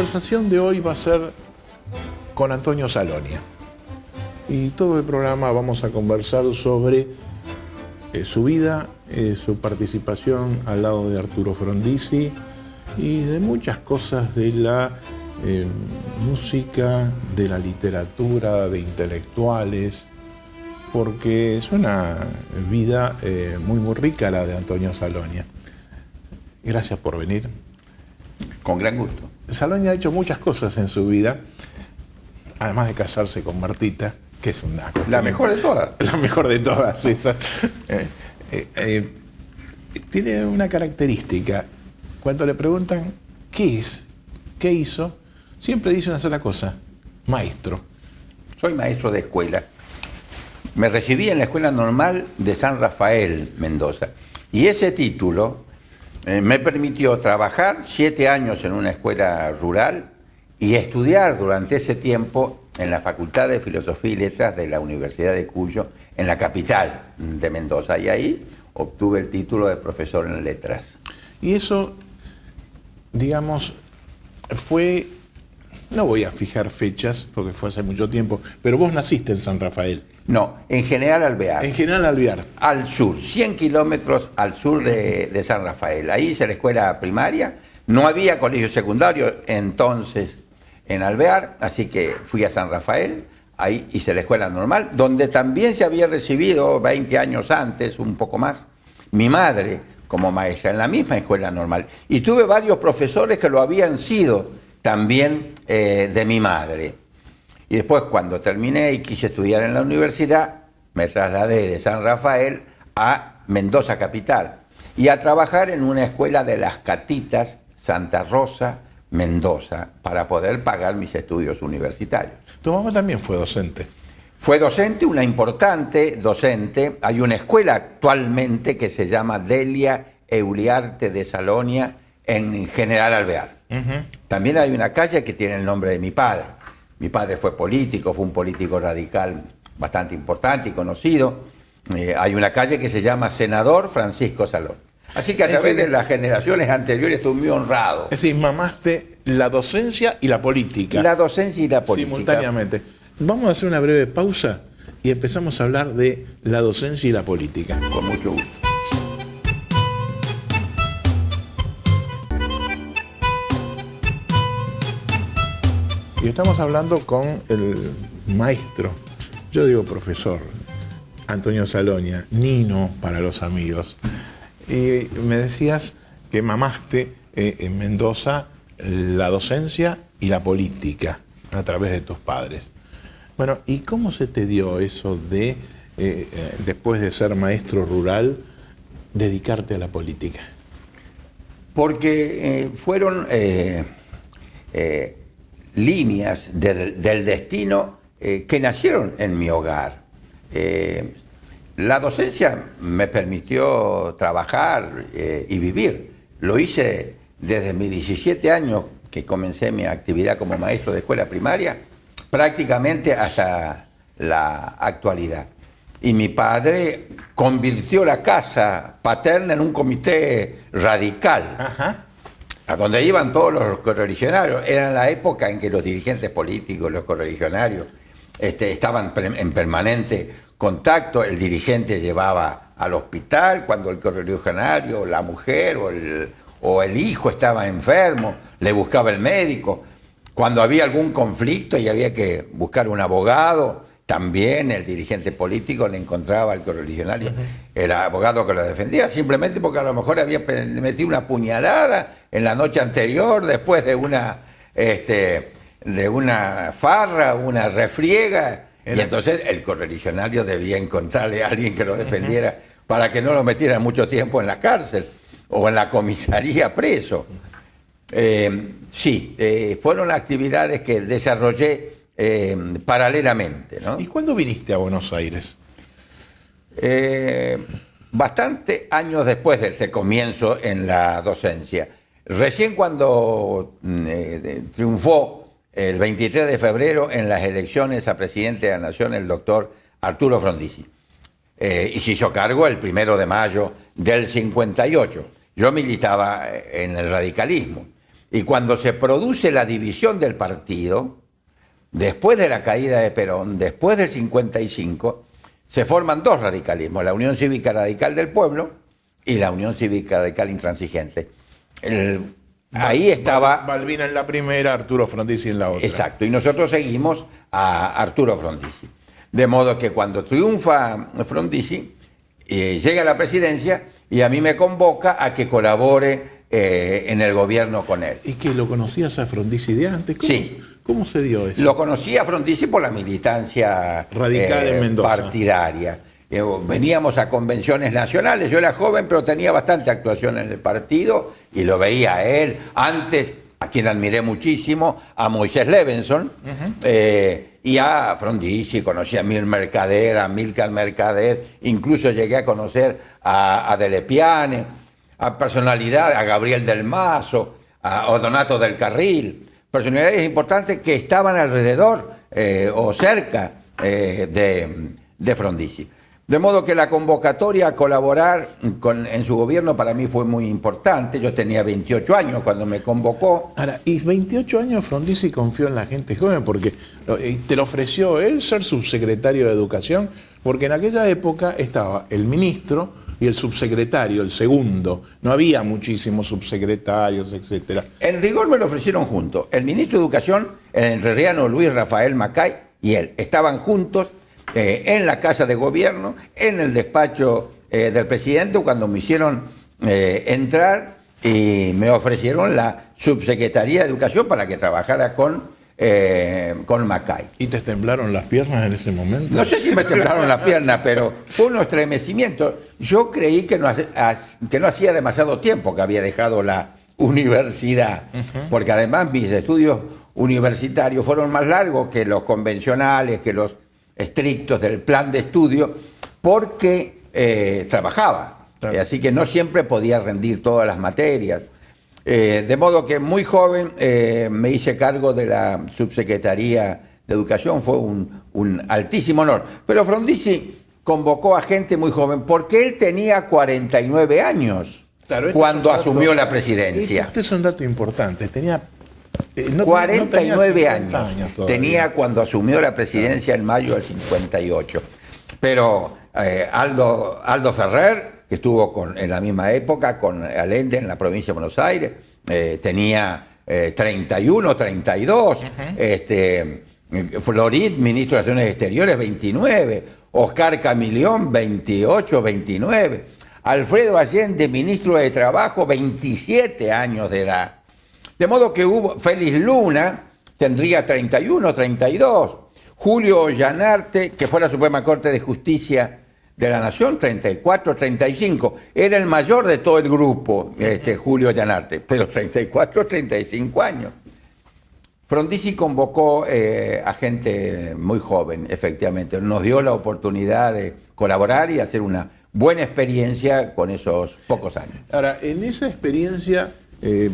conversación de hoy va a ser con Antonio Salonia. Y todo el programa vamos a conversar sobre su vida, su participación al lado de Arturo Frondizi y de muchas cosas de la música, de la literatura, de intelectuales, porque es una vida muy rica la de Antonio Salonia. Gracias por venir. Con gran gusto. Salonia ha hecho muchas cosas en su vida, además de casarse con Martita, que es una... La mejor de todas. La mejor de todas, esa. Tiene una característica. Cuando le preguntan qué es, qué hizo, siempre dice una sola cosa: maestro. Soy maestro de escuela. Me recibí en la Escuela Normal de San Rafael, Mendoza. Y ese título me permitió trabajar 7 años en una escuela rural y estudiar durante ese tiempo en la Facultad de Filosofía y Letras de la Universidad de Cuyo, en la capital de Mendoza. Y ahí obtuve el título de profesor en letras. Y eso, digamos, fue... No voy a fijar fechas, porque fue hace mucho tiempo, pero vos naciste en San Rafael. No, en General Alvear. En General Alvear. Al sur, 100 kilómetros al sur de San Rafael. Ahí hice la escuela primaria. No había colegio secundario entonces en Alvear, así que fui a San Rafael. Ahí hice la escuela normal, donde también se había recibido 20 años antes, un poco más, mi madre como maestra en la misma escuela normal. Y tuve varios profesores que lo habían sido también de mi madre. Y después, cuando terminé y quise estudiar en la universidad, me trasladé de San Rafael a Mendoza capital y a trabajar en una escuela de Las Catitas, Santa Rosa, Mendoza, para poder pagar mis estudios universitarios. Tu mamá también fue docente. Fue docente, una importante docente. Hay una escuela actualmente que se llama Delia Euliarte de Salonia en General Alvear. También hay una calle que tiene el nombre de mi padre. Mi padre fue político, fue un político radical bastante importante y conocido. Hay una calle que se llama Senador Francisco Salón. Así que a través de las generaciones anteriores estoy muy honrado. Es decir, mamaste la docencia y la política. La docencia y la política. Simultáneamente. Vamos a hacer una breve pausa y empezamos a hablar de la docencia y la política. Con mucho gusto. Y estamos hablando con el maestro, yo digo profesor, Antonio Salonia, Nino para los amigos. Y me decías que mamaste en Mendoza la docencia y la política a través de tus padres. Bueno, ¿y cómo se te dio eso de, después de ser maestro rural, dedicarte a la política? Porque fueron... líneas del destino que nacieron en mi hogar. La docencia me permitió trabajar y vivir. Lo hice desde mis 17 años que comencé mi actividad como maestro de escuela primaria, prácticamente hasta la actualidad. Y mi padre convirtió la casa paterna en un comité radical. Ajá. A donde iban todos los correligionarios. Era la época en que los dirigentes políticos, los correligionarios, estaban en permanente contacto. El dirigente llevaba al hospital cuando el correligionario, la mujer o el hijo estaba enfermo, le buscaba el médico. Cuando había algún conflicto y había que buscar un abogado, también el dirigente político le encontraba al correligionario el abogado que lo defendía, simplemente porque a lo mejor había metido una puñalada en la noche anterior, después de una farra, una refriega, y entonces el correligionario debía encontrarle a alguien que lo defendiera para que no lo metieran mucho tiempo en la cárcel o en la comisaría preso. Fueron actividades que desarrollé paralelamente, ¿no? ¿Y cuándo viniste a Buenos Aires? Bastante años después de ese comienzo en la docencia. Recién cuando triunfó el 23 de febrero en las elecciones a presidente de la Nación el doctor Arturo Frondizi. Y se hizo cargo el 1 de mayo del 58. Yo militaba en el radicalismo. Y cuando se produce la división del partido, después de la caída de Perón, después del 55, se forman dos radicalismos, la Unión Cívica Radical del Pueblo y la Unión Cívica Radical Intransigente. Ahí estaba... Balbina en la primera, Arturo Frondizi en la otra. Exacto, y nosotros seguimos a Arturo Frondizi. De modo que cuando triunfa Frondizi, llega a la presidencia y a mí me convoca a que colabore en el gobierno con él. ¿Y que lo conocías a Frondizi de antes? Sí. ¿Cómo se dio eso? Lo conocí a Frondizi por la militancia radical en Mendoza, partidaria. Veníamos a convenciones nacionales, yo era joven, pero tenía bastante actuación en el partido y lo veía a él. Antes, a quien admiré muchísimo, a Moisés Levenson, y a Frondizi, conocí a Milcar Mercader, incluso llegué a conocer a Delle Piane, a personalidades, a Gabriel del Mazo, a Donato del Carril, personalidades importantes que estaban alrededor o cerca de Frondizi. De modo que la convocatoria a colaborar en su gobierno para mí fue muy importante. Yo tenía 28 años cuando me convocó. Ahora, y 28 años Frondizi confió en la gente joven porque te lo ofreció él ser subsecretario de Educación, porque en aquella época estaba el ministro y el subsecretario, el segundo. No había muchísimos subsecretarios, etcétera. En rigor me lo ofrecieron juntos. El ministro de Educación, el entrerriano Luis Rafael Macay, y él estaban juntos en la Casa de Gobierno, en el despacho del presidente, cuando me hicieron entrar y me ofrecieron la subsecretaría de Educación para que trabajara con Macay. ¿Y te temblaron las piernas en ese momento? No sé si me temblaron las piernas, pero fue un estremecimiento. Yo creí que no hacía demasiado tiempo que había dejado la universidad, porque además mis estudios universitarios fueron más largos que los convencionales, que los estrictos del plan de estudio, porque trabajaba. Claro. Así que no siempre podía rendir todas las materias. De modo que muy joven me hice cargo de la subsecretaría de Educación, fue un altísimo honor. Pero Frondizi convocó a gente muy joven porque él tenía 49 años, claro, cuando asumió la presidencia. Este es un dato importante, tenía 49 años tenía cuando asumió la presidencia en mayo del 58. Pero Aldo Ferrer, que estuvo en la misma época con Allende en la provincia de Buenos Aires, tenía 31, 32. Florid, ministro de Relaciones Exteriores, 29. Oscar Camilión, 28, 29. Alfredo Allende, ministro de Trabajo, 27 años de edad. De modo que Félix Luna tendría 31, 32. Julio Llanarte, que fue a la Suprema Corte de Justicia de la Nación, 34, 35. Era el mayor de todo el grupo, Julio Llanarte, pero 34, 35 años. Frondizi convocó a gente muy joven, efectivamente. Nos dio la oportunidad de colaborar y hacer una buena experiencia con esos pocos años. Ahora, en esa experiencia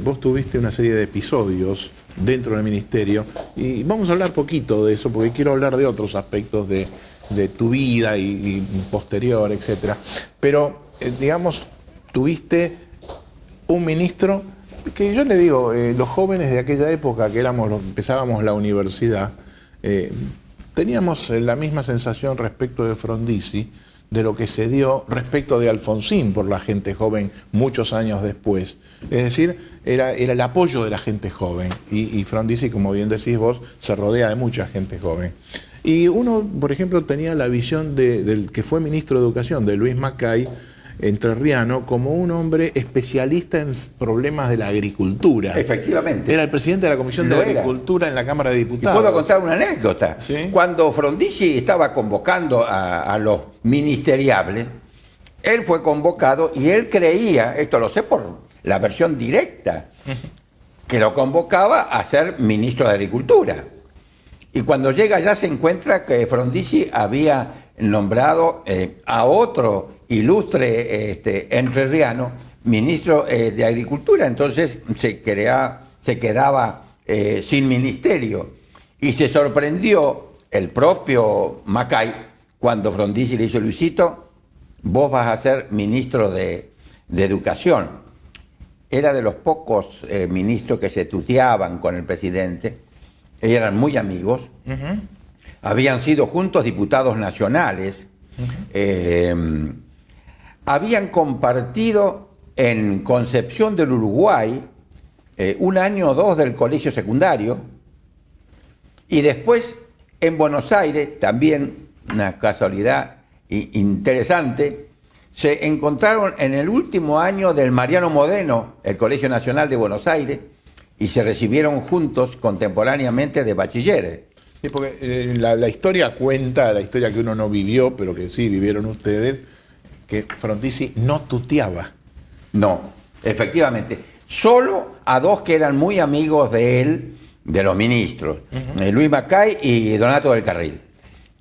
vos tuviste una serie de episodios dentro del ministerio y vamos a hablar poquito de eso porque quiero hablar de otros aspectos de tu vida y posterior, etcétera. Pero, digamos, tuviste un ministro que yo le digo, los jóvenes de aquella época que empezábamos la universidad, teníamos la misma sensación respecto de Frondizi, de lo que se dio respecto de Alfonsín por la gente joven muchos años después. Es decir, era el apoyo de la gente joven y Frondizi, como bien decís vos, se rodea de mucha gente joven. Y uno, por ejemplo, tenía la visión del que fue ministro de Educación, de Luis Macay, entrerriano, como un hombre especialista en problemas de la agricultura. Efectivamente. Era el presidente de la Comisión de Agricultura en la Cámara de Diputados. Y puedo contar una anécdota. ¿Sí? Cuando Frondizi estaba convocando a los ministeriables, él fue convocado y él creía, esto lo sé por la versión directa, que lo convocaba a ser ministro de Agricultura. Y cuando llega allá se encuentra que Frondizi había nombrado a otro ilustre entrerriano ministro de Agricultura. Entonces se quedaba sin ministerio. Y se sorprendió el propio Macay cuando Frondizi le dijo: Luisito, vos vas a ser ministro de Educación. era de los pocos ministros que se tuteaban con el presidente. Ellos eran muy amigos. Habían sido juntos diputados nacionales. Habían compartido en Concepción del Uruguay 1 año o 2 del colegio secundario. Y después en Buenos Aires, también una casualidad interesante, se encontraron en el último año del Mariano Modeno, el Colegio Nacional de Buenos Aires, y se recibieron juntos contemporáneamente de bachilleres. Sí, porque la historia cuenta, la historia que uno no vivió, pero que sí vivieron ustedes, que Frondizi no tuteaba. No, efectivamente. Solo a 2 que eran muy amigos de él, de los ministros, Luis Macay y Donato del Carril.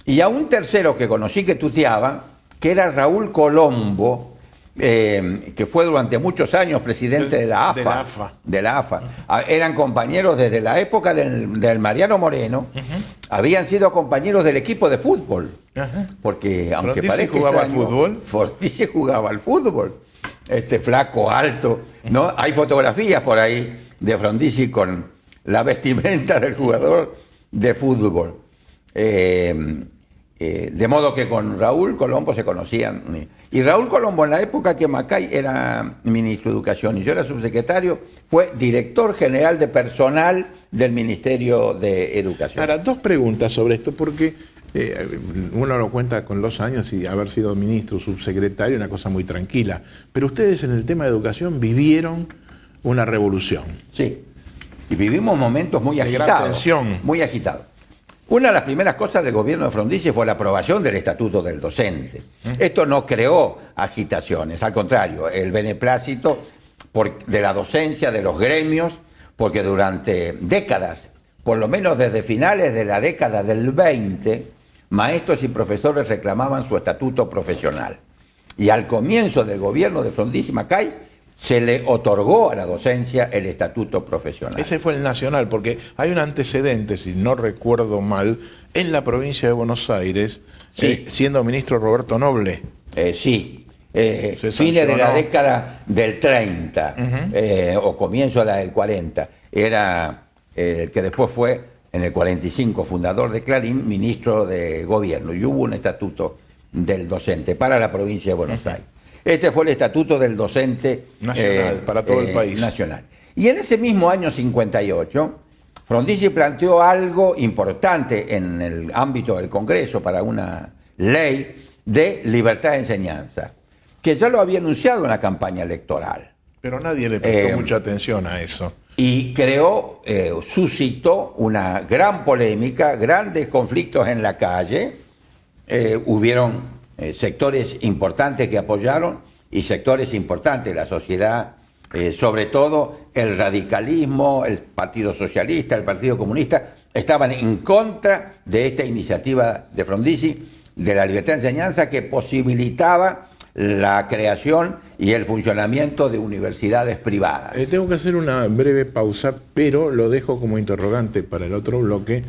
Y a un tercero que conocí que tuteaba, que era Raúl Colombo, que fue durante muchos años presidente de la AFA. Eran compañeros desde la época del Mariano Moreno, habían sido compañeros del equipo de fútbol. Porque aunque parezca jugaba al fútbol. Frondizi jugaba al fútbol. Este flaco, alto, ¿no? Hay fotografías por ahí de Frondizi con la vestimenta del jugador de fútbol. De modo que con Raúl Colombo se conocían. Y Raúl Colombo, en la época que Macay era ministro de Educación y yo era subsecretario, fue director general de personal del Ministerio de Educación. Ahora, 2 preguntas sobre esto, porque uno lo cuenta con los años y haber sido ministro, subsecretario, una cosa muy tranquila. Pero ustedes en el tema de educación vivieron una revolución. Sí, y vivimos momentos muy agitados. Gran tensión. Muy agitados. Una de las primeras cosas del gobierno de Frondizi fue la aprobación del Estatuto del Docente. Esto no creó agitaciones, al contrario, el beneplácito de la docencia, de los gremios, porque durante décadas, por lo menos desde finales de la década del 20, maestros y profesores reclamaban su estatuto profesional. Y al comienzo del gobierno de Frondizi Macay, se le otorgó a la docencia el estatuto profesional. Ese fue el nacional, porque hay un antecedente, si no recuerdo mal, en la provincia de Buenos Aires, sí. Siendo ministro Roberto Noble. Sí, fines de la década del 30 o comienzo de la del 40. Era el que después fue, en el 45, fundador de Clarín, ministro de gobierno. Y hubo un estatuto del docente para la provincia de Buenos Aires. Este fue el estatuto del docente nacional, para todo el país. Nacional. Y en ese mismo año 58, Frondizi planteó algo importante en el ámbito del Congreso para una ley de libertad de enseñanza, que ya lo había anunciado en la campaña electoral. Pero nadie le prestó mucha atención a eso. Y suscitó una gran polémica, grandes conflictos en la calle. Hubieron sectores importantes que apoyaron y sectores importantes de la sociedad, sobre todo el radicalismo, el Partido Socialista, el Partido Comunista, estaban en contra de esta iniciativa de Frondizi de la libertad de enseñanza que posibilitaba la creación y el funcionamiento de universidades privadas. Tengo que hacer una breve pausa, pero lo dejo como interrogante para el otro bloque.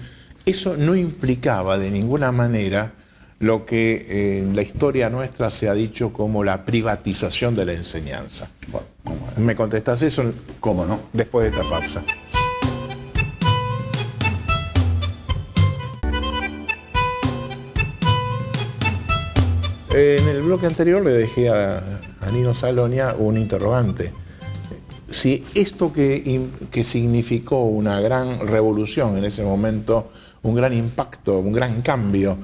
Eso no implicaba de ninguna manera lo que en la historia nuestra se ha dicho como la privatización de la enseñanza. Bueno, ¿me contestás eso? ¿Cómo no? Después de esta pausa. En el bloque anterior le dejé a Nino Salonia un interrogante. Si esto que significó una gran revolución en ese momento, un gran impacto, un gran cambio,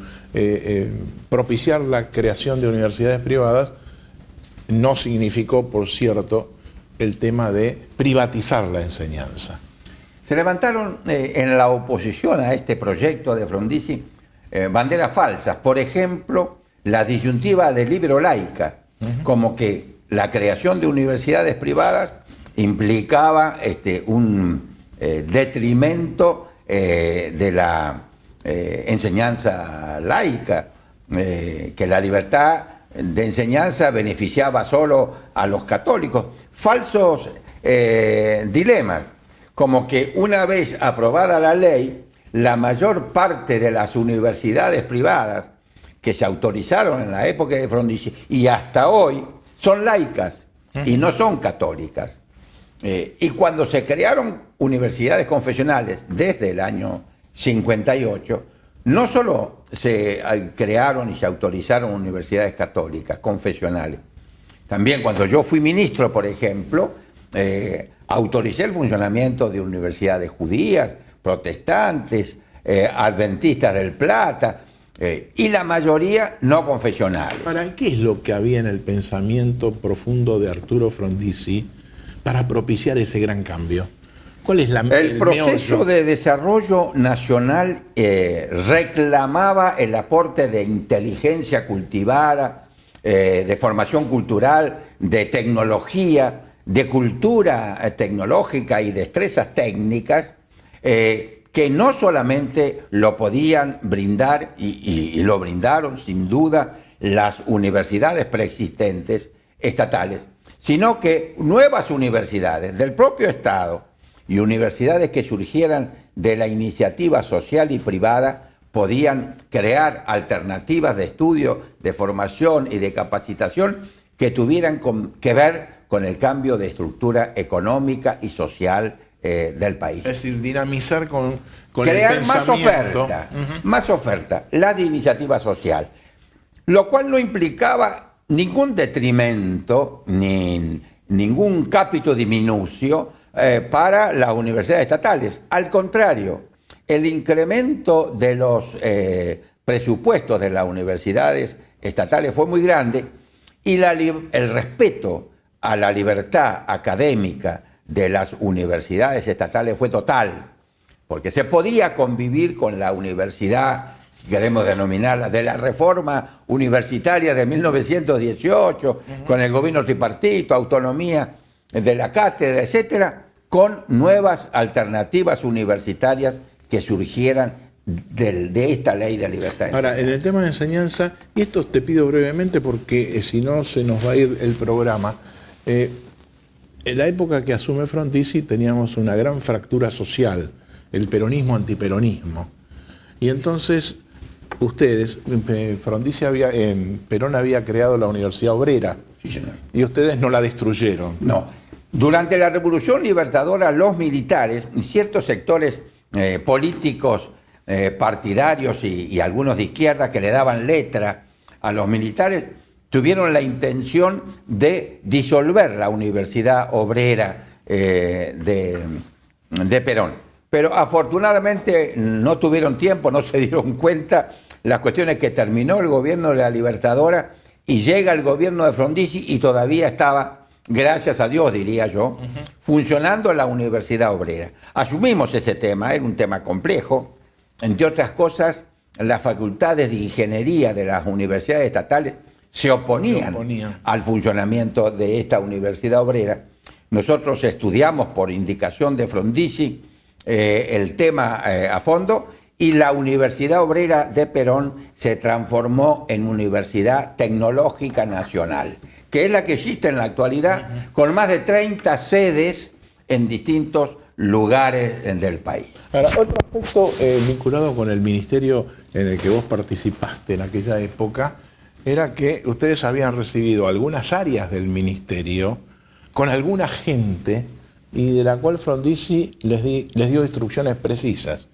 propiciar la creación de universidades privadas, no significó, por cierto, el tema de privatizar la enseñanza. Se levantaron en la oposición a este proyecto de Frondizi banderas falsas. Por ejemplo, la disyuntiva de libero laica, como que la creación de universidades privadas implicaba un detrimento de la enseñanza laica, que la libertad de enseñanza beneficiaba solo a los católicos. Falsos dilemas, como que una vez aprobada la ley, la mayor parte de las universidades privadas que se autorizaron en la época de Frondizi y hasta hoy son laicas y no son católicas. Y cuando se crearon universidades confesionales desde el año 58, no solo se crearon y se autorizaron universidades católicas, confesionales, también cuando yo fui ministro, por ejemplo, autoricé el funcionamiento de universidades judías, protestantes, adventistas del Plata, y la mayoría no confesionales. ¿Para qué es lo que había en el pensamiento profundo de Arturo Frondizi para propiciar ese gran cambio? ¿Cuál es el proceso de desarrollo nacional reclamaba el aporte de inteligencia cultivada, de formación cultural, de tecnología, de cultura tecnológica y destrezas técnicas, que no solamente lo podían brindar, y lo brindaron sin duda las universidades preexistentes estatales, sino que nuevas universidades del propio Estado y universidades que surgieran de la iniciativa social y privada podían crear alternativas de estudio, de formación y de capacitación que tuvieran que ver con el cambio de estructura económica y social del país. Es decir, dinamizar con crear el pensamiento. más oferta, la de iniciativa social, lo cual no implicaba ningún detrimento ni ningún cápito diminucio para las universidades estatales. Al contrario, el incremento de los presupuestos de las universidades estatales fue muy grande y el respeto a la libertad académica de las universidades estatales fue total, porque se podía convivir con la universidad, si queremos denominarla, de la reforma universitaria de 1918, con el gobierno tripartito, autonomía de la cátedra, etcétera, con nuevas alternativas universitarias que surgieran de esta ley de libertad. Ahora, en el tema de enseñanza, y esto te pido brevemente porque si no se nos va a ir el programa, en la época que asume Frondizi teníamos una gran fractura social, el peronismo-antiperonismo. Y entonces ustedes, Perón había creado la Universidad Obrera. Sí, señor. Y ustedes no la destruyeron. No. Durante la Revolución Libertadora, los militares y ciertos sectores políticos, partidarios y algunos de izquierda que le daban letra a los militares, tuvieron la intención de disolver la Universidad Obrera de Perón. Pero afortunadamente no tuvieron tiempo, no se dieron cuenta. La cuestión es que terminó el gobierno de la Libertadora y llega el gobierno de Frondizi y todavía estaba, gracias a Dios diría yo, funcionando la Universidad Obrera. Asumimos ese tema, era un tema complejo. Entre otras cosas, las facultades de ingeniería de las universidades estatales se oponían al funcionamiento de esta Universidad Obrera. Nosotros estudiamos por indicación de Frondizi el tema a fondo y la Universidad Obrera de Perón se transformó en Universidad Tecnológica Nacional, que es la que existe en la actualidad, con más de 30 sedes en distintos lugares del país. Ahora, otro aspecto vinculado con el ministerio en el que vos participaste en aquella época era que ustedes habían recibido algunas áreas del ministerio con alguna gente y de la cual Frondizi les dio instrucciones precisas.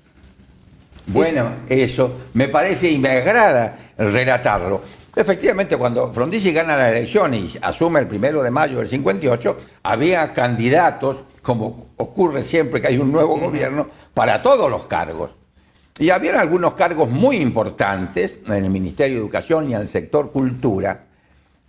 Bueno, eso me parece y me agrada relatarlo. Efectivamente, cuando Frondizi gana la elección y asume el 1 de mayo del 58, había candidatos, como ocurre siempre que hay un nuevo gobierno, para todos los cargos. Y había algunos cargos muy importantes en el Ministerio de Educación y en el sector cultura,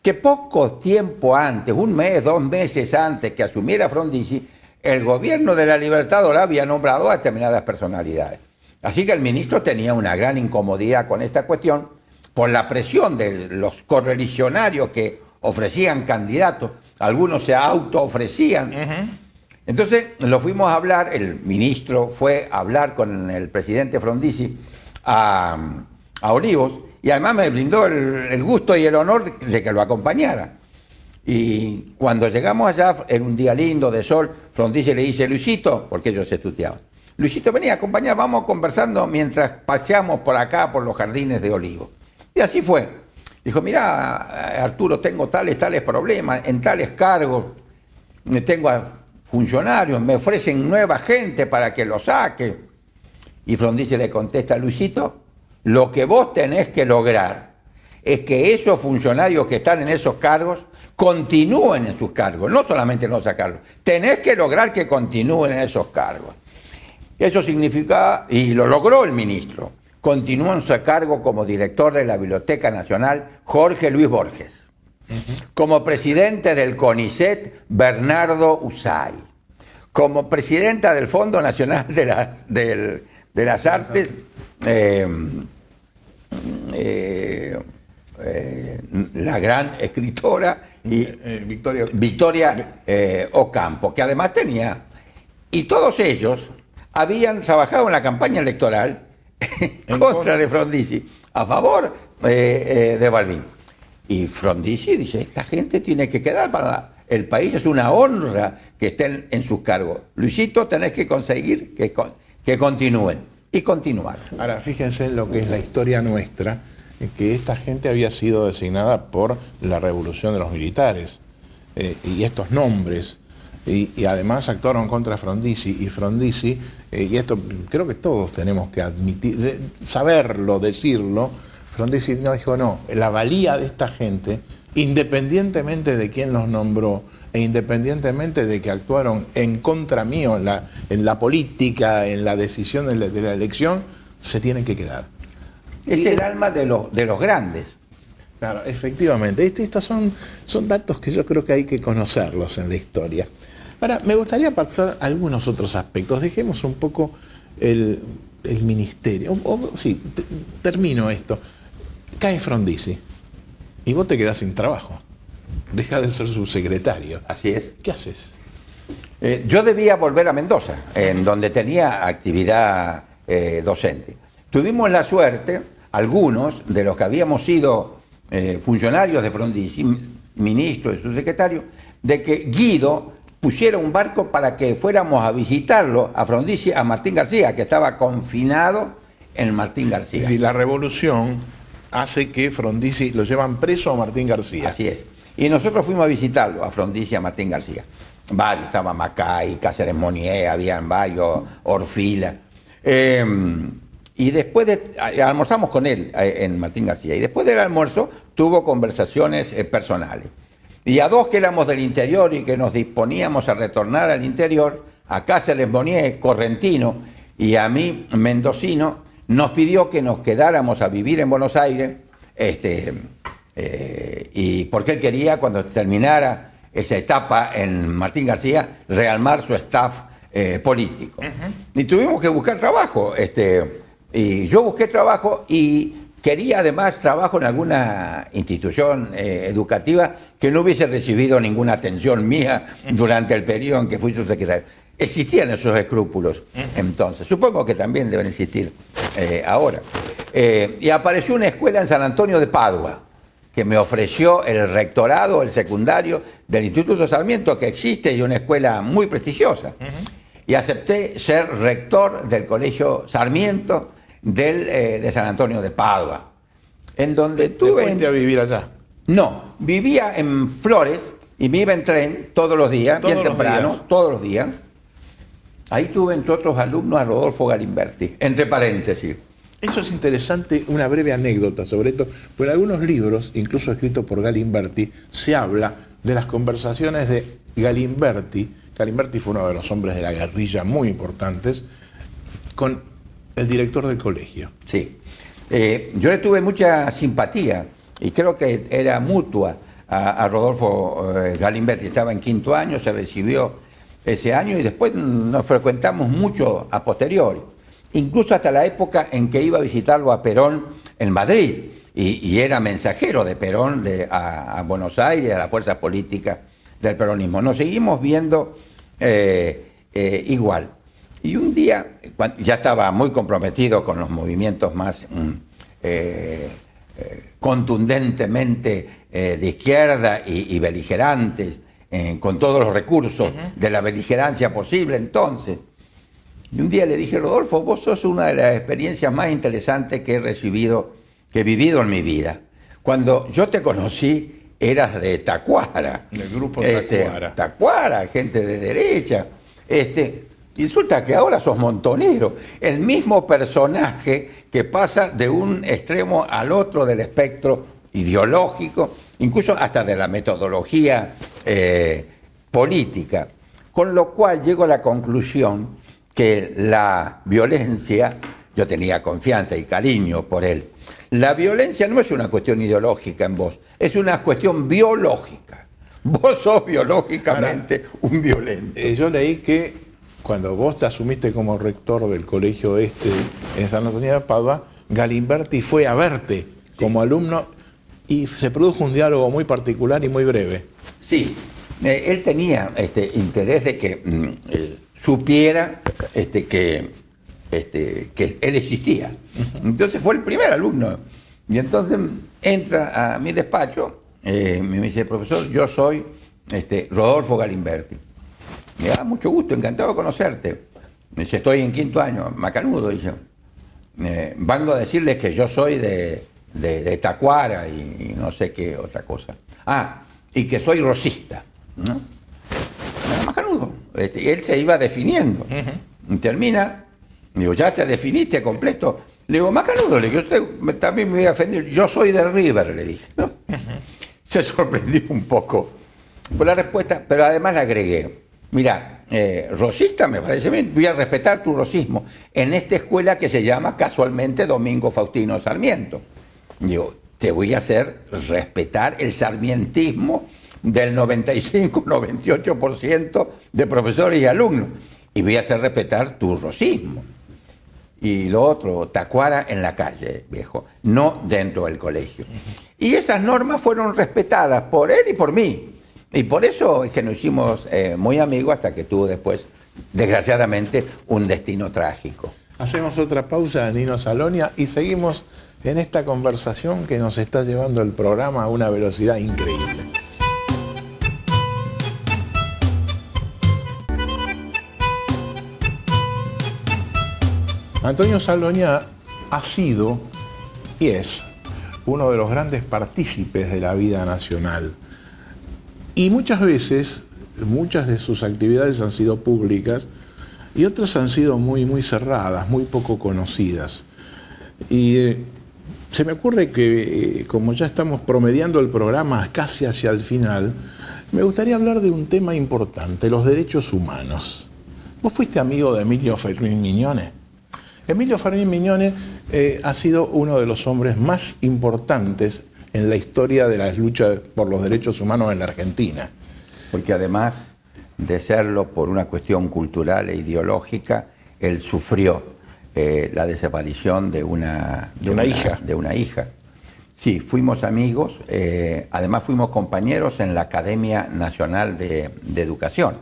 que poco tiempo antes, un mes, 2 meses antes que asumiera Frondizi, el gobierno de la Libertadora había nombrado a determinadas personalidades. Así que el ministro tenía una gran incomodidad con esta cuestión por la presión de los correligionarios que ofrecían candidatos, algunos se autoofrecían. Entonces lo fuimos a hablar, el ministro fue a hablar con el presidente Frondizi a Olivos y además me brindó el gusto y el honor de que lo acompañara. Y cuando llegamos allá, era un día lindo de sol, Frondizi le dice, Luisito, porque ellos estudiaban, Luisito, venía a acompañar, vamos conversando mientras paseamos por acá, por los jardines de Olivos. Y así fue. Dijo, mirá, Arturo, tengo tales problemas, en tales cargos, tengo a funcionarios, me ofrecen nueva gente para que lo saque. Y Frondizi le contesta: Luisito, lo que vos tenés que lograr es que esos funcionarios que están en esos cargos continúen en sus cargos, no solamente no sacarlos, tenés que lograr que continúen en esos cargos. Eso significa, y lo logró el ministro, continuó en su cargo como director de la Biblioteca Nacional Jorge Luis Borges, como presidente del CONICET Bernardo Usay, como presidenta del Fondo Nacional de las Artes la gran escritora Victoria Ocampo, que además tenía, y todos ellos habían trabajado en la campaña electoral en contra de Frondizi, a favor de Balbín. Y Frondizi dice: esta gente tiene que quedar para el país, es una honra que estén en sus cargos. Luisito, tenés que conseguir que continúen. Y continuar. Ahora, fíjense lo que es la historia nuestra, que esta gente había sido designada por la revolución de los militares, y estos nombres, y además actuaron contra Frondizi, y Frondizi, y esto creo que todos tenemos que admitir, saberlo, decirlo, Frondizi no dijo: no, la valía de esta gente, independientemente de quién los nombró, e independientemente de que actuaron en contra mío en la política, en la decisión de la elección, se tienen que quedar. Es el alma de los grandes. Claro, efectivamente. Estos son datos que yo creo que hay que conocerlos en la historia. Ahora, me gustaría pasar a algunos otros aspectos. Dejemos un poco el ministerio. Sí, termino esto. Cae Frondizi y vos te quedás sin trabajo. Deja de ser subsecretario. Así es. ¿Qué haces? Yo debía volver a Mendoza, en donde tenía actividad docente. Tuvimos la suerte, algunos de los que habíamos sido funcionarios de Frondizi, ministro y subsecretario, de que Guido pusiera un barco para que fuéramos a visitarlo, a Frondizi, a Martín García, que estaba confinado en Martín García. Es decir, la revolución hace que Frondizi lo llevan preso a Martín García. Así es. Y nosotros fuimos a visitarlo, a Frondizi y a Martín García. Varios, estaba Macay, Cáceres Monier, habían varios, Orfila. Y después almorzamos con él en Martín García. Y después del almuerzo tuvo conversaciones personales. Y a dos que éramos del interior y que nos disponíamos a retornar al interior, a Cáceres Monier, correntino, y a mí, mendocino, nos pidió que nos quedáramos a vivir en Buenos Aires, y porque él quería, cuando terminara esa etapa en Martín García, rearmar su staff político. Y tuvimos que buscar trabajo. Y yo busqué trabajo y quería además trabajo en alguna institución educativa que no hubiese recibido ninguna atención mía durante el periodo en que fui subsecretario. Existían esos escrúpulos entonces. Supongo que también deben existir ahora. Y apareció una escuela en San Antonio de Padua, que me ofreció el rectorado, el secundario del Instituto Sarmiento, que existe y una escuela muy prestigiosa. Y acepté ser rector del Colegio Sarmiento de San Antonio de Padua, en donde tuve... ¿Te fuiste a vivir allá? No, vivía en Flores y me iba en tren todos los días, bien temprano, todos los días. Ahí tuve, entre otros alumnos, a Rodolfo Galimberti, entre paréntesis. Eso es interesante, una breve anécdota sobre esto, porque en algunos libros, incluso escritos por Galimberti, se habla de las conversaciones de Galimberti. Galimberti fue uno de los hombres de la guerrilla muy importantes, con el director del colegio. Sí, yo le tuve mucha simpatía y creo que era mutua a Rodolfo Galimberti. Estaba en quinto año, se recibió ese año y después nos frecuentamos mucho a posteriori. Incluso hasta la época en que iba a visitarlo a Perón en Madrid, y era mensajero de Perón a Buenos Aires, a las fuerzas políticas del peronismo. Nos seguimos viendo igual. Y un día, ya estaba muy comprometido con los movimientos más contundentemente de izquierda y beligerantes, con todos los recursos de la beligerancia posible entonces. Y un día le dije: Rodolfo, vos sos una de las experiencias más interesantes que he vivido en mi vida. Cuando yo te conocí, eras de Tacuara. El grupo Tacuara. Tacuara, gente de derecha. Y resulta que ahora sos montonero. El mismo personaje que pasa de un extremo al otro del espectro ideológico, incluso hasta de la metodología política. Con lo cual llego a la conclusión que la violencia, yo tenía confianza y cariño por él, la violencia no es una cuestión ideológica en vos, es una cuestión biológica. Vos sos biológicamente un violento. Yo leí que cuando vos te asumiste como rector del colegio en San Antonio de Padua, Galimberti fue a verte como alumno y se produjo un diálogo muy particular y muy breve. Sí, él tenía interés de que supiera que él existía. Entonces fue el primer alumno. Y entonces entra a mi despacho, me dice, profesor, yo soy Rodolfo Galimberti. Me da mucho gusto, encantado de conocerte. Me dice, estoy en 5º año, macanudo, dice. Vengo a decirles que yo soy de Tacuara y no sé qué otra cosa. Y que soy rosista, ¿no? Macanudo. Él se iba definiendo. Y termina, digo, ¿ya te definiste completo? Le digo, macanudo, le digo, usted también me voy a defender. Yo soy de River, le dije, ¿no? Se sorprendió un poco por la respuesta, pero además le agregué, mira, rosista me parece bien, voy a respetar tu rosismo en esta escuela que se llama casualmente Domingo Faustino Sarmiento. Digo, te voy a hacer respetar el sarmientismo del 95-98% de profesores y alumnos, y voy a hacer respetar tu rosismo. Y lo otro, Tacuara en la calle, viejo, no dentro del colegio. Y esas normas fueron respetadas por él y por mí. Y por eso es que nos hicimos muy amigos hasta que tuvo después, desgraciadamente, un destino trágico. Hacemos otra pausa, Nino Salonia, y seguimos en esta conversación que nos está llevando el programa a una velocidad increíble. Antonio Salonia ha sido y es uno de los grandes partícipes de la vida nacional. Y muchas veces, muchas de sus actividades han sido públicas y otras han sido muy, muy cerradas, muy poco conocidas. Y se me ocurre que, como ya estamos promediando el programa casi hacia el final, me gustaría hablar de un tema importante, los derechos humanos. ¿Vos fuiste amigo de Emilio Fermín Mignone? Emilio Fermín Mignone ha sido uno de los hombres más importantes en la historia de las luchas por los derechos humanos en la Argentina. Porque además de serlo por una cuestión cultural e ideológica, él sufrió la desaparición de una hija. Sí, fuimos amigos, además fuimos compañeros en la Academia Nacional de Educación.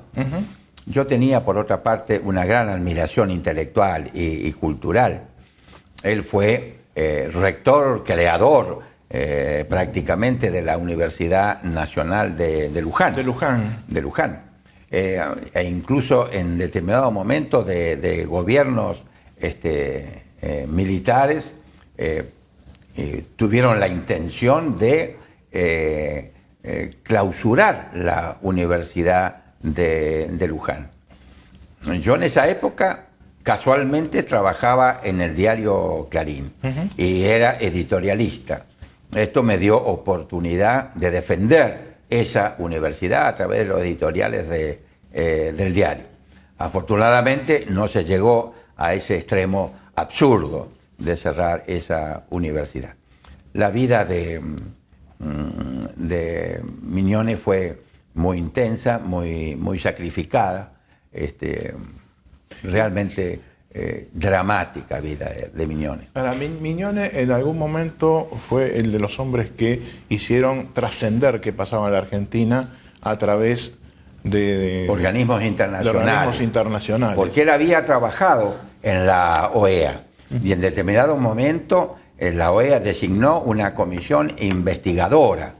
Yo tenía, por otra parte, una gran admiración intelectual y cultural. Él fue rector, creador prácticamente de la Universidad Nacional de Luján. De Luján. E incluso en determinado momento de gobiernos militares tuvieron la intención de clausurar la Universidad de Luján. Yo en esa época casualmente trabajaba en el diario Clarín y era editorialista. Esto me dio oportunidad de defender esa universidad a través de los editoriales del diario. Afortunadamente no se llegó a ese extremo absurdo de cerrar esa universidad. La vida de Mignone fue muy intensa, muy sacrificada, realmente dramática vida de Mignone. Para mí, Mignone en algún momento fue el de los hombres que hicieron trascender qué pasaba en la Argentina a través de organismos internacionales. Porque él había trabajado en la OEA y en determinado momento la OEA designó una comisión investigadora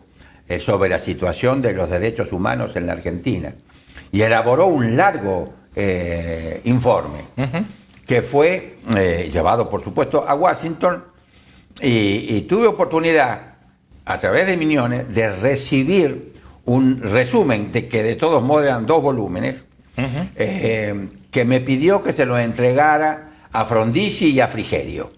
sobre la situación de los derechos humanos en la Argentina y elaboró un largo informe que fue llevado, por supuesto, a Washington y tuve oportunidad a través de Miñones, de recibir un resumen de que de todos modos eran 2 volúmenes, que me pidió que se los entregara a Frondizi y a Frigerio.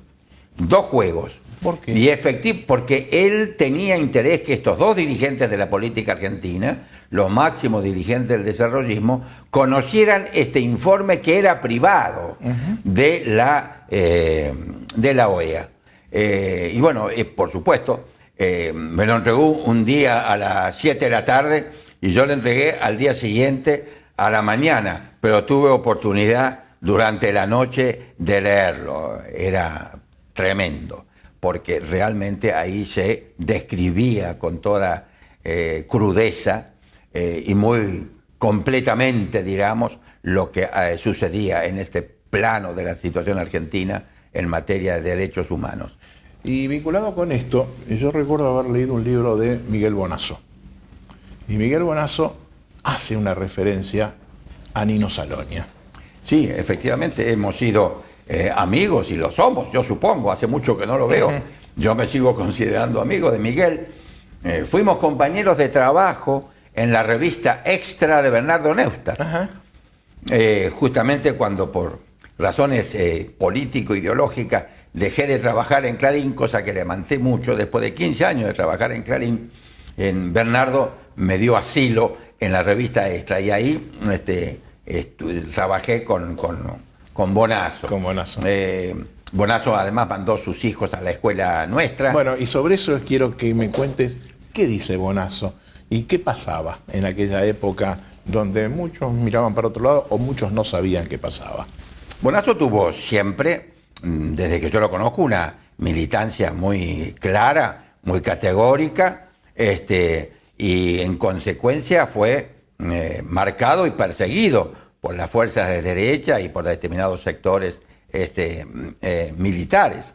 2 juegos. ¿Por qué? Y efectivo, porque él tenía interés que estos 2 dirigentes de la política argentina, los máximos dirigentes del desarrollismo, conocieran este informe que era privado de la OEA. Y bueno, por supuesto, me lo entregó un día a las 7 de la tarde y yo lo entregué al día siguiente a la mañana, pero tuve oportunidad durante la noche de leerlo. Era tremendo, porque realmente ahí se describía con toda crudeza y muy completamente, digamos, lo que sucedía en este plano de la situación argentina en materia de derechos humanos. Y vinculado con esto, yo recuerdo haber leído un libro de Miguel Bonazo. Y Miguel Bonazo hace una referencia a Nino Salonia. Sí, efectivamente, hemos sido amigos y lo somos, yo supongo, hace mucho que no lo veo. Yo me sigo considerando amigo de Miguel. Fuimos compañeros de trabajo en la revista Extra de Bernardo Neustadt. Justamente cuando por razones político-ideológicas dejé de trabajar en Clarín, cosa que lamenté mucho. Después de 15 años de trabajar en Clarín, Bernardo me dio asilo en la revista Extra y ahí trabajé con Bonazo. Con Bonazo. Bonazo además mandó sus hijos a la escuela nuestra. Bueno, y sobre eso quiero que me cuentes qué dice Bonazo y qué pasaba en aquella época donde muchos miraban para otro lado o muchos no sabían qué pasaba. Bonazo tuvo siempre, desde que yo lo conozco, una militancia muy clara, muy categórica, y en consecuencia fue marcado y perseguido por las fuerzas de derecha y por determinados sectores militares.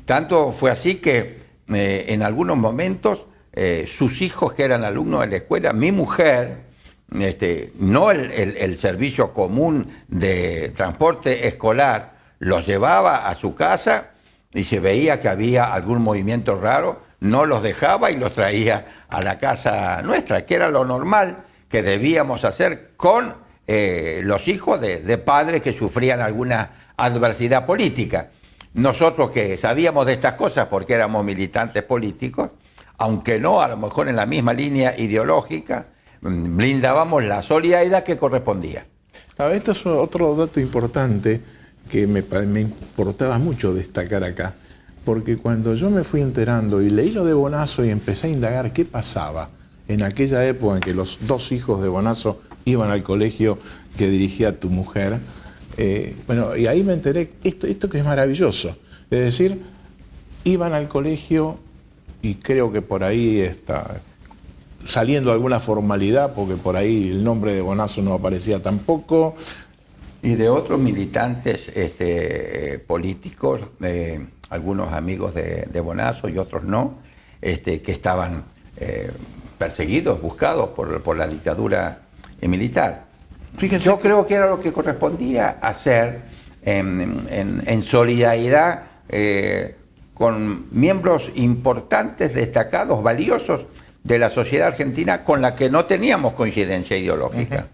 Tanto fue así que en algunos momentos sus hijos que eran alumnos de la escuela, mi mujer, no el servicio común de transporte escolar, los llevaba a su casa y se veía que había algún movimiento raro, no los dejaba y los traía a la casa nuestra, que era lo normal que debíamos hacer con los hijos de padres que sufrían alguna adversidad política. Nosotros que sabíamos de estas cosas porque éramos militantes políticos, aunque no a lo mejor en la misma línea ideológica, blindábamos la solidaridad que correspondía. Ahora, esto es otro dato importante que me importaba mucho destacar acá, porque cuando yo me fui enterando y leí lo de Bonazo y empecé a indagar qué pasaba en aquella época en que los 2 hijos de Bonazo iban al colegio que dirigía tu mujer, bueno, y ahí me enteré esto que es maravilloso, es decir, iban al colegio y creo que por ahí está saliendo alguna formalidad, porque por ahí el nombre de Bonazo no aparecía tampoco. Y de otros militantes políticos, algunos amigos de Bonazo y otros no, que estaban perseguidos, buscados por la dictadura militar. Fíjense, yo creo que era lo que correspondía hacer en solidaridad con miembros importantes, destacados, valiosos de la sociedad argentina con la que no teníamos coincidencia ideológica.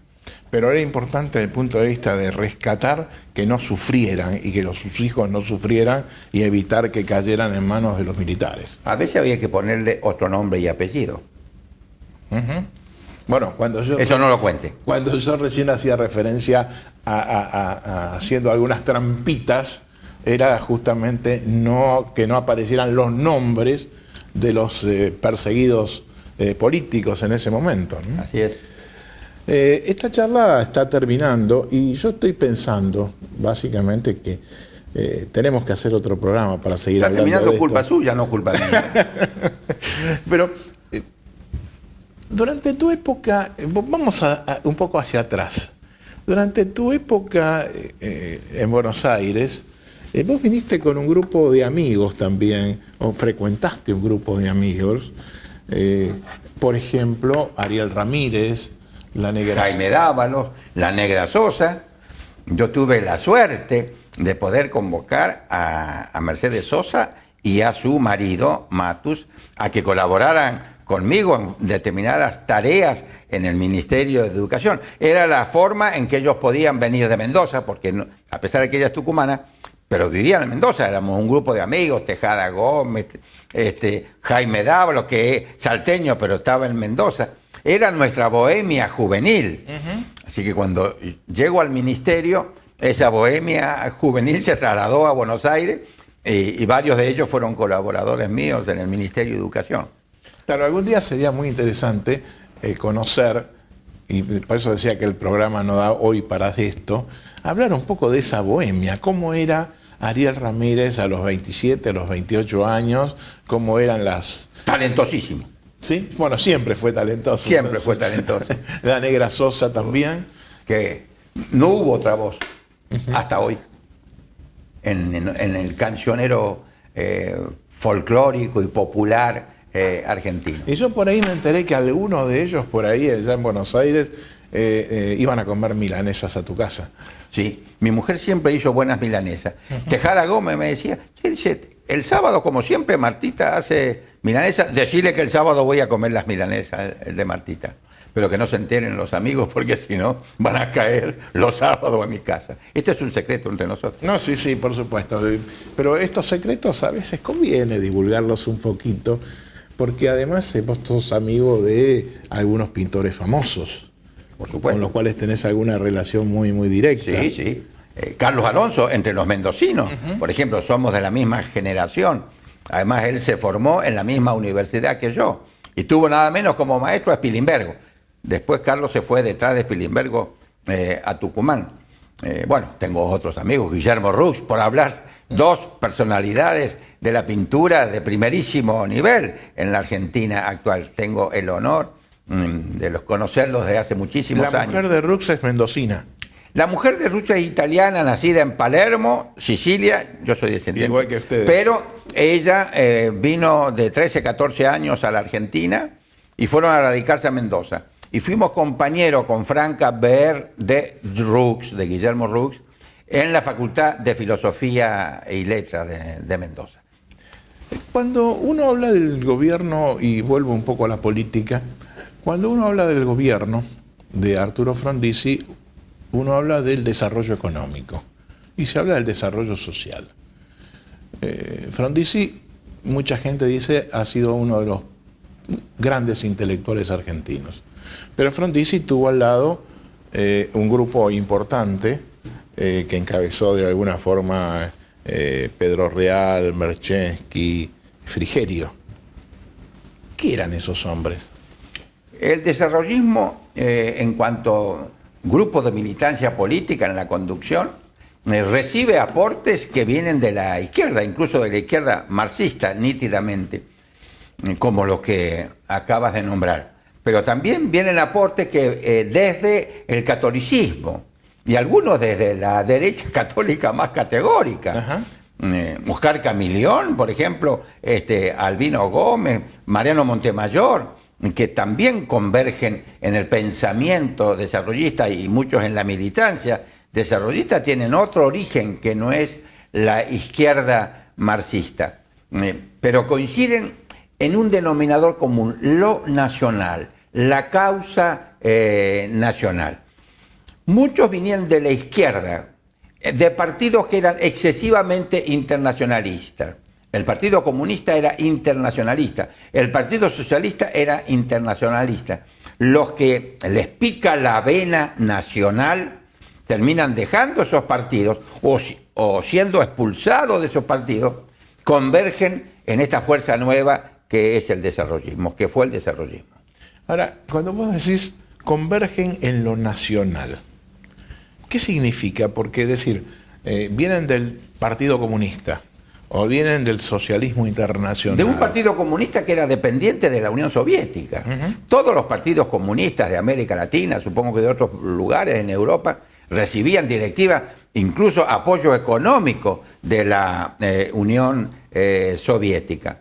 Pero era importante desde el punto de vista de rescatar que no sufrieran y que sus hijos no sufrieran y evitar que cayeran en manos de los militares. A veces había que ponerle otro nombre y apellido. Bueno, eso no lo cuente. Cuando yo recién hacía referencia a haciendo algunas trampitas, era justamente que no aparecieran los nombres de los perseguidos políticos en ese momento, ¿no? Así es. Esta charla está terminando y yo estoy pensando básicamente que tenemos que hacer otro programa para seguir hablando de esto. Está terminando culpa suya, no culpa mía. Pero durante tu época, vamos un poco hacia atrás. Durante tu época en Buenos Aires, vos viniste con un grupo de amigos también, o frecuentaste un grupo de amigos, por ejemplo, Ariel Ramírez, la Negra Jaime Dávalos, la Negra Sosa. Yo tuve la suerte de poder convocar a Mercedes Sosa y a su marido, Matus, a que colaboraran conmigo en determinadas tareas en el Ministerio de Educación. Era la forma en que ellos podían venir de Mendoza, porque no, a pesar de que ella es tucumana, pero vivían en Mendoza, éramos un grupo de amigos, Tejada Gómez, Jaime Dávalo, que es salteño, pero estaba en Mendoza. Era nuestra bohemia juvenil. Así que cuando llego al ministerio, esa bohemia juvenil se trasladó a Buenos Aires y varios de ellos fueron colaboradores míos en el Ministerio de Educación. Claro, algún día sería muy interesante conocer, y por eso decía que el programa no da hoy para esto, hablar un poco de esa bohemia, cómo era Ariel Ramírez a los 27, a los 28 años, cómo eran las... Talentosísimo. ¿Sí? Bueno, siempre fue talentoso. Siempre fue talentoso. La Negra Sosa también. Que no hubo otra voz hasta hoy en el cancionero folclórico y popular argentino. Y yo por ahí me enteré que algunos de ellos por ahí, allá en Buenos Aires, iban a comer milanesas a tu casa. Sí, mi mujer siempre hizo buenas milanesas. Tejada Gómez me decía, dice, el sábado como siempre Martita hace milanesas, decirle que el sábado voy a comer las milanesas de Martita, pero que no se enteren los amigos porque si no van a caer los sábados en mi casa. Este es un secreto entre nosotros. No, sí, por supuesto. Pero estos secretos a veces conviene divulgarlos un poquito, porque además vos sos amigo de algunos pintores famosos, Por supuesto. con los cuales tenés alguna relación muy, muy directa. Sí, sí. Carlos Alonso, entre los mendocinos, por ejemplo, somos de la misma generación. Además, él se formó en la misma universidad que yo y tuvo nada menos como maestro a Spilimbergo. Después Carlos se fue detrás de Spilimbergo a Tucumán. Bueno, tengo otros amigos, Guillermo Rux, por hablar, dos personalidades de la pintura de primerísimo nivel en la Argentina actual. Tengo el honor de conocerlos desde hace muchísimos años. La mujer de Rux es mendocina. La mujer de Rux es italiana, nacida en Palermo, Sicilia. Yo soy descendiente. Igual que ustedes. Pero ella vino de 13, 14 años a la Argentina y fueron a radicarse a Mendoza. Y fuimos compañeros con Franca Beer de Rux, de Guillermo Rux, en la Facultad de Filosofía y Letras de Mendoza. Cuando uno habla del gobierno, y vuelvo un poco a la política, cuando uno habla del gobierno de Arturo Frondizi, uno habla del desarrollo económico y se habla del desarrollo social. Frondizi, mucha gente dice, ha sido uno de los grandes intelectuales argentinos. Pero Frondizi tuvo al lado un grupo importante que encabezó de alguna forma Pedro Real, Merchensky, Frigerio. ¿Qué eran esos hombres? El desarrollismo, en cuanto grupo de militancia política en la conducción, recibe aportes que vienen de la izquierda, incluso de la izquierda marxista, nítidamente, como los que acabas de nombrar. Pero también vienen aportes que desde el catolicismo y algunos desde la derecha católica más categórica. Oscar Camilión, por ejemplo, Albino Gómez, Mariano Montemayor, que también convergen en el pensamiento desarrollista y muchos en la militancia desarrollista, tienen otro origen que no es la izquierda marxista, pero coinciden en un denominador común, lo nacional, la causa nacional. Muchos vinieron de la izquierda, de partidos que eran excesivamente internacionalistas. El Partido Comunista era internacionalista, el Partido Socialista era internacionalista. Los que les pica la vena nacional terminan dejando esos partidos o siendo expulsados de esos partidos, convergen en esta fuerza nueva que es el desarrollismo, que fue el desarrollismo. Ahora, cuando vos decís convergen en lo nacional, ¿qué significa? Porque, es decir, vienen del Partido Comunista o vienen del socialismo internacional. De un partido comunista que era dependiente de la Unión Soviética. Todos los partidos comunistas de América Latina, supongo que de otros lugares en Europa, recibían directivas, incluso apoyo económico de la Unión Soviética.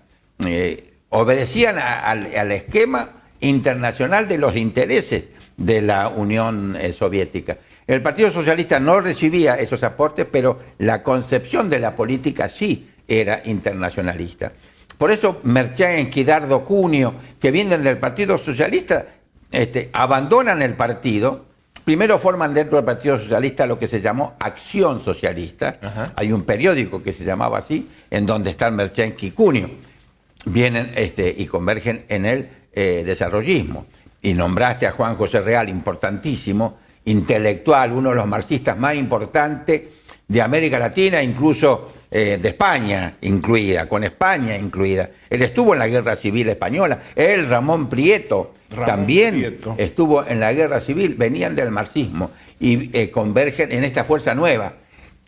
Obedecían al esquema internacional de los intereses de la Unión Soviética. El Partido Socialista no recibía esos aportes, pero la concepción de la política sí era internacionalista. Por eso Merchén, Guidardo Cunio, que vienen del Partido Socialista, abandonan el partido. Primero forman dentro del Partido Socialista lo que se llamó Acción Socialista. Ajá. Hay un periódico que se llamaba así, en donde están Merchén y Cunio. Vienen y convergen en el desarrollismo. Y nombraste a Juan José Real, importantísimo, intelectual, uno de los marxistas más importantes de América Latina, incluso de España incluida, con España incluida. Él estuvo en la Guerra Civil Española. Él, Ramón Prieto, también estuvo en la Guerra Civil, venían del marxismo y convergen en esta fuerza nueva.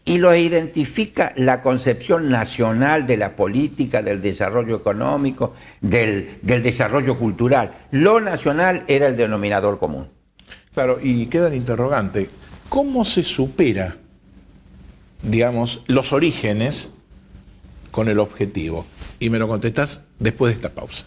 Y los identifica la concepción nacional de la política, del desarrollo económico, del desarrollo cultural. Lo nacional era el denominador común. Claro, y queda el interrogante, ¿cómo se supera, digamos, los orígenes con el objetivo? Y me lo contestás después de esta pausa.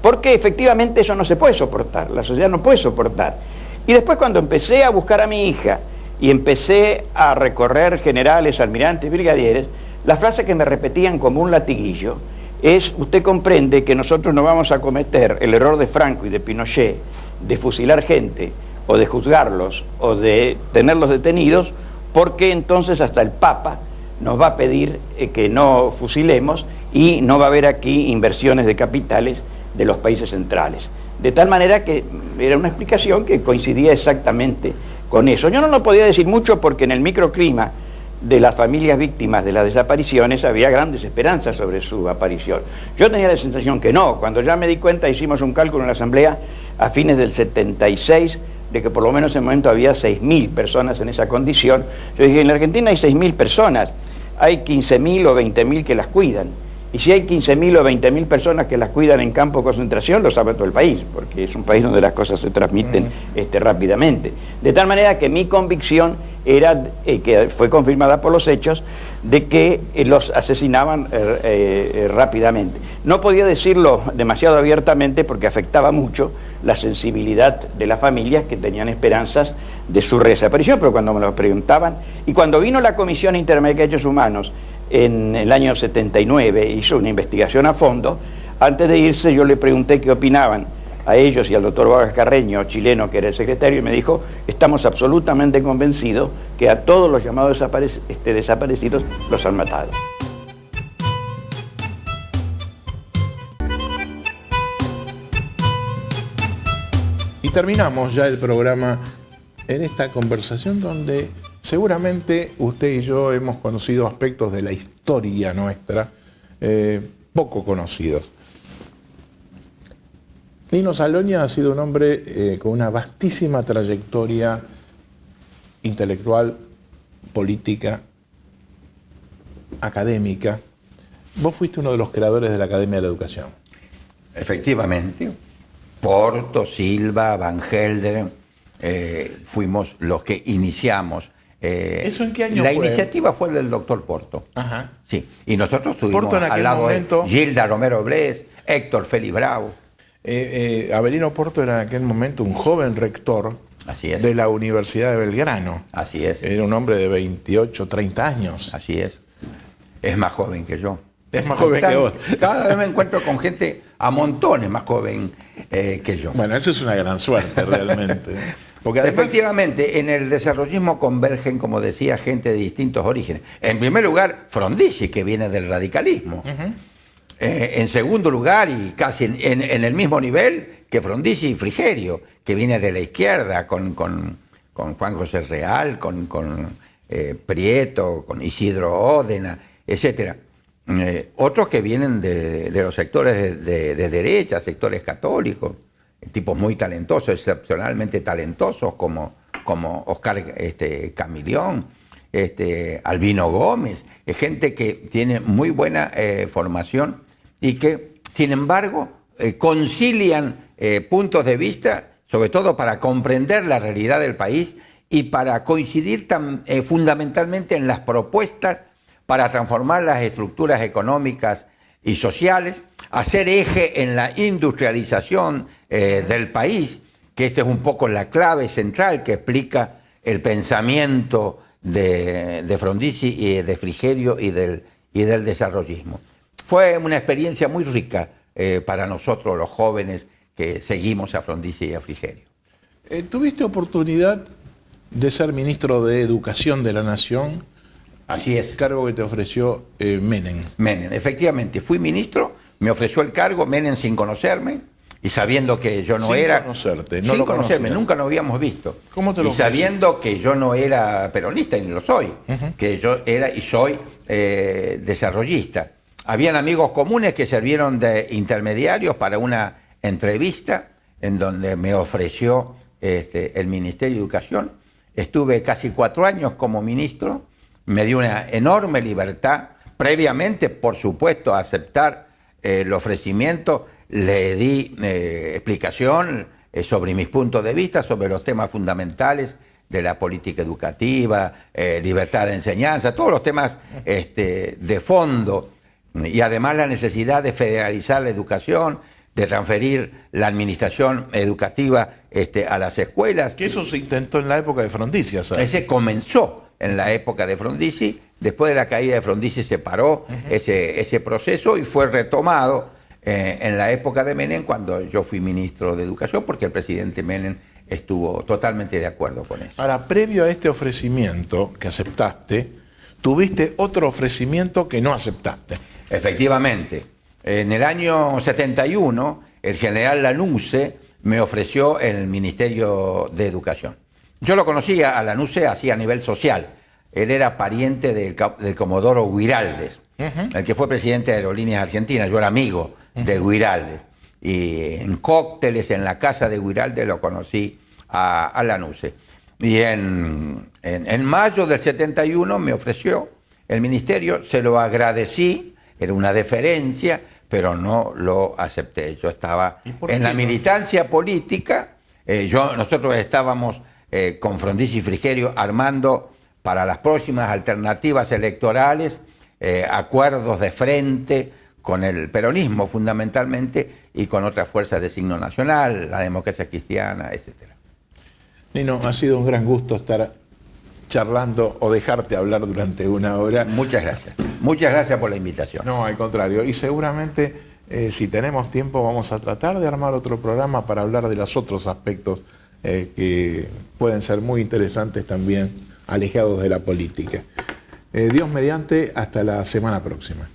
Porque efectivamente eso no se puede soportar, la sociedad no puede soportar. Y después cuando empecé a buscar a mi hija y empecé a recorrer generales, almirantes, brigadieres, la frase que me repetían como un latiguillo es: usted comprende que nosotros no vamos a cometer el error de Franco y de Pinochet de fusilar gente o de juzgarlos o de tenerlos detenidos, porque entonces hasta el Papa nos va a pedir que no fusilemos y no va a haber aquí inversiones de capitales de los países centrales. De tal manera que era una explicación que coincidía exactamente con eso. Yo no lo podía decir mucho porque en el microclima de las familias víctimas de las desapariciones había grandes esperanzas sobre su aparición. Yo tenía la sensación que no. Cuando ya me di cuenta, hicimos un cálculo en la Asamblea a fines del 76, de que por lo menos en ese momento había 6.000 personas en esa condición. Yo dije, en la Argentina hay 6.000 personas, hay 15.000 o 20.000 que las cuidan. Y si hay 15.000 o 20.000 personas que las cuidan en campo de concentración, lo sabe todo el país, porque es un país donde las cosas se transmiten rápidamente. De tal manera que mi convicción era, que fue confirmada por los hechos, de que los asesinaban rápidamente. No podía decirlo demasiado abiertamente porque afectaba mucho la sensibilidad de las familias que tenían esperanzas de su desaparición, pero cuando me lo preguntaban, y cuando vino la Comisión Interamericana de Derechos Humanos en el año 79, hizo una investigación a fondo. Antes de irse yo le pregunté qué opinaban a ellos y al doctor Vargas Carreño, chileno, que era el secretario, y me dijo: estamos absolutamente convencidos que a todos los llamados desaparecidos los han matado. Y terminamos ya el programa en esta conversación donde seguramente usted y yo hemos conocido aspectos de la historia nuestra poco conocidos. Nino Salonia ha sido un hombre con una vastísima trayectoria intelectual, política, académica. Vos fuiste uno de los creadores de la Academia de la Educación. Efectivamente. Porto, Silva, Van Helder, fuimos los que iniciamos. ¿Eso en qué año la fue? La iniciativa fue del doctor Porto. Ajá. Sí, y nosotros estuvimos al lado momento, de Gilda Romero Bles, Héctor Félix Bravo. Avelino Porto era en aquel momento un joven rector. Así es. De la Universidad de Belgrano. Así es. Era un hombre de 28, 30 años. Así es. Es más joven que yo. Es más joven que vos. Cada vez me encuentro con gente a montones más joven que yo. Bueno, eso es una gran suerte realmente. Porque además... Efectivamente, en el desarrollismo convergen, como decía, gente de distintos orígenes. En primer lugar, Frondizi, que viene del radicalismo. En segundo lugar, y casi en el mismo nivel que Frondizi y Frigerio, que viene de la izquierda, con Juan José Real, con Prieto, con Isidro Ódena, etcétera. Otros que vienen de los sectores de derecha, sectores católicos, tipos muy talentosos, excepcionalmente talentosos, como Oscar Camilión, Albino Gómez, gente que tiene muy buena formación y que, sin embargo, concilian puntos de vista, sobre todo para comprender la realidad del país y para coincidir fundamentalmente en las propuestas para transformar las estructuras económicas y sociales, hacer eje en la industrialización del país, que esta es un poco la clave central que explica el pensamiento de Frondizi y de Frigerio y y del desarrollismo. Fue una experiencia muy rica para nosotros los jóvenes que seguimos a Frondizi y a Frigerio. ¿Tuviste oportunidad de ser ministro de Educación de la Nación? Así es. Cargo que te ofreció Menem. Menem, efectivamente, fui ministro, me ofreció el cargo, Menem sin conocerme y sabiendo que yo no era... Sin conocerte, no sin lo conocerme, conocías. nunca nos habíamos visto. ¿Cómo te lo Y sabiendo que yo no era peronista, ni lo soy, que yo era y soy desarrollista. Habían amigos comunes que sirvieron de intermediarios para una entrevista en donde me ofreció el Ministerio de Educación. Estuve casi 4 años como ministro, me dio una enorme libertad. Previamente, por supuesto, a aceptar el ofrecimiento, le di explicación sobre mis puntos de vista, sobre los temas fundamentales de la política educativa, libertad de enseñanza, todos los temas de fondo, y además la necesidad de federalizar la educación, de transferir la administración educativa a las escuelas. Que eso se intentó en la época de Frondizi, ¿sabes? Ese comenzó en la época de Frondizi, después de la caída de Frondizi se paró ese proceso y fue retomado en la época de Menem, cuando yo fui ministro de Educación, porque el presidente Menem estuvo totalmente de acuerdo con eso. Ahora, previo a este ofrecimiento que aceptaste, tuviste otro ofrecimiento que no aceptaste. Efectivamente, en el año 71, el general Lanusse me ofreció el Ministerio de Educación. Yo lo conocía a Lanusse así a nivel social. Él era pariente del Comodoro Guiraldes, el que fue presidente de Aerolíneas Argentinas. Yo era amigo de Guiraldes. Y en cócteles en la casa de Guiraldes lo conocí a Lanusse. Y en mayo del 71 me ofreció el ministerio, se lo agradecí, era una deferencia, pero no lo acepté. Yo estaba en la militancia política, nosotros estábamos con Frondizi y Frigerio armando para las próximas alternativas electorales acuerdos de frente con el peronismo fundamentalmente y con otras fuerzas de signo nacional, la democracia cristiana, etcétera. Nino, ha sido un gran gusto estar charlando o dejarte hablar durante 1 hora. Muchas gracias. Muchas gracias por la invitación. No, al contrario. Y seguramente, si tenemos tiempo, vamos a tratar de armar otro programa para hablar de los otros aspectos que pueden ser muy interesantes también, alejados de la política. Dios mediante, hasta la semana próxima.